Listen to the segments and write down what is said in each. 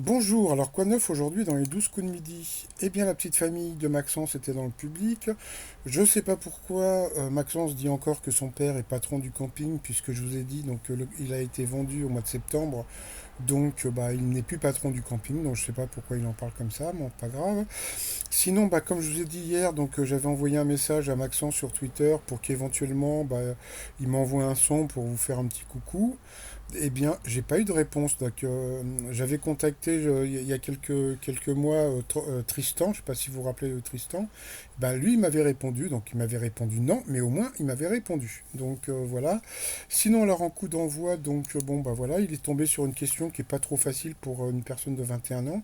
Bonjour, alors quoi de neuf aujourd'hui dans les 12 coups de midi? Eh bien la petite famille de Maxence était dans le public. Je sais pas pourquoi Maxence dit encore que son père est patron du camping puisque je vous ai dit donc il a été vendu au mois de septembre. Donc bah il n'est plus patron du camping, donc je sais pas pourquoi il en parle comme ça, bon pas grave. Sinon bah comme je vous ai dit hier, donc j'avais envoyé un message à Maxence sur Twitter pour qu'éventuellement il m'envoie un son pour vous faire un petit coucou. Eh bien, j'ai pas eu de réponse. Donc, j'avais contacté il y a quelques mois Tristan, je sais pas si vous vous rappelez de Tristan. Ben, lui, il m'avait répondu, donc il m'avait répondu non, mais au moins il m'avait répondu. Donc voilà. Sinon, alors en coup d'envoi, donc bon, bah voilà, il est tombé sur une question qui est pas trop facile pour une personne de 21 ans.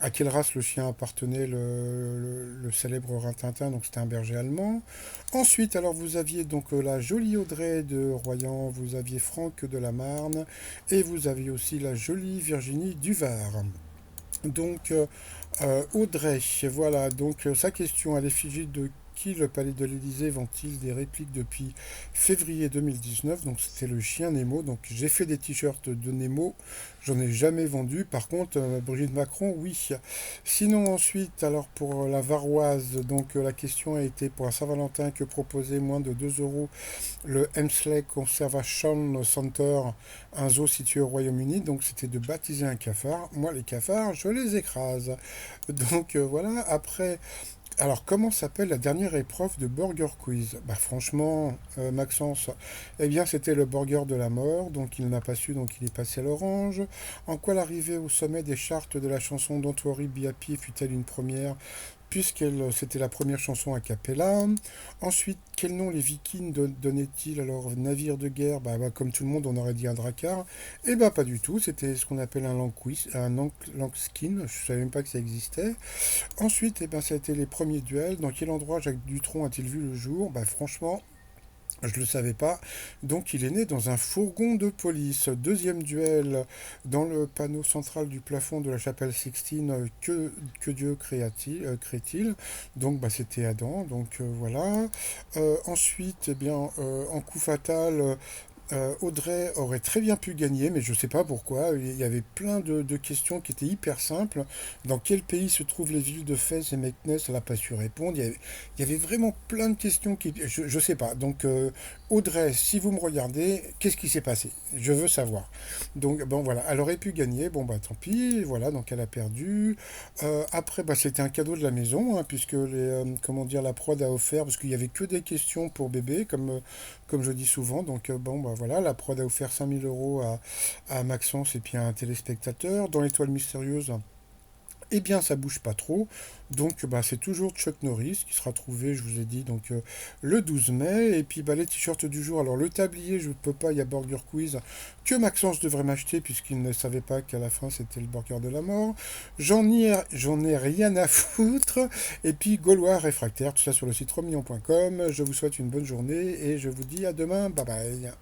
À quelle race le chien appartenait le célèbre Rintintin, donc c'était un berger allemand. Ensuite, alors vous aviez donc la jolie Audrey de Royan, vous aviez Franck de la Marne, et vous aviez aussi la jolie Virginie du Var. Donc, Audrey, voilà, donc sa question à l'effigie de qui le palais de l'Élysée vend-il des répliques depuis février 2019. Donc c'était le chien Nemo. Donc j'ai fait des t-shirts de Nemo. J'en ai jamais vendu. Par contre, Brigitte Macron, oui. Sinon ensuite, alors pour la Varoise, donc la question a été pour un Saint-Valentin que proposait moins de 2 euros le Hemsley Conservation Center, un zoo situé au Royaume-Uni. Donc c'était de baptiser un cafard. Moi, les cafards, je les écrase. Donc voilà. Après, alors comment s'appelle la dernière épreuve de Burger Quiz? Bah franchement, Maxence, eh bien c'était le burger de la mort. Donc il n'a pas su, donc il est passé à l'orange. En quoi l'arrivée au sommet des chartes de la chanson Don't Worry Be Happy fut-elle une première? Puisqu'elle c'était la première chanson a cappella. Ensuite, quel nom les Vikings donnaient-ils à leur navire de guerre? Comme tout le monde, on aurait dit un drakkar. Eh ben pas du tout, c'était ce qu'on appelle un lankskin, je savais même pas que ça existait. Ensuite, eh ben, ça a été les premiers duels. Dans quel endroit Jacques Dutronc a-t-il vu le jour? Bah franchement, je ne le savais pas. Donc il est né dans un fourgon de police. Deuxième duel dans le panneau central du plafond de la chapelle Sixtine. Que Dieu crée-t-il? Donc bah, c'était Adam. Donc voilà. Ensuite, eh bien, en coup fatal, Audrey aurait très bien pu gagner, mais je ne sais pas pourquoi. Il y avait plein de questions qui étaient hyper simples. Dans quel pays se trouvent les villes de Fès et Meknès? Elle n'a pas su répondre. Il y avait vraiment plein de questions qui... Je ne sais pas. Donc, Audrey, si vous me regardez, qu'est-ce qui s'est passé? Je veux savoir. Donc, bon, voilà. Elle aurait pu gagner. Bon, bah, tant pis. Voilà, donc elle a perdu. Après, bah, c'était un cadeau de la maison, hein, puisque comment dire, la prod a offert, parce qu'il n'y avait que des questions pour bébé, comme je dis souvent. Donc, bon, bah, voilà, la prod a offert 5 000 € à Maxence et puis à un téléspectateur. Dans l'étoile mystérieuse, eh bien, ça bouge pas trop. Donc, bah, c'est toujours Chuck Norris qui sera trouvé, je vous ai dit, donc le 12 mai. Et puis, bah, les t-shirts du jour. Alors, le tablier, je ne peux pas, il y a Burger Quiz que Maxence devrait m'acheter puisqu'il ne savait pas qu'à la fin, c'était le burger de la mort. J'en ai rien à foutre. Et puis, Gaulois réfractaire, tout ça sur le site romillon.com. Je vous souhaite une bonne journée et je vous dis à demain. Bye bye.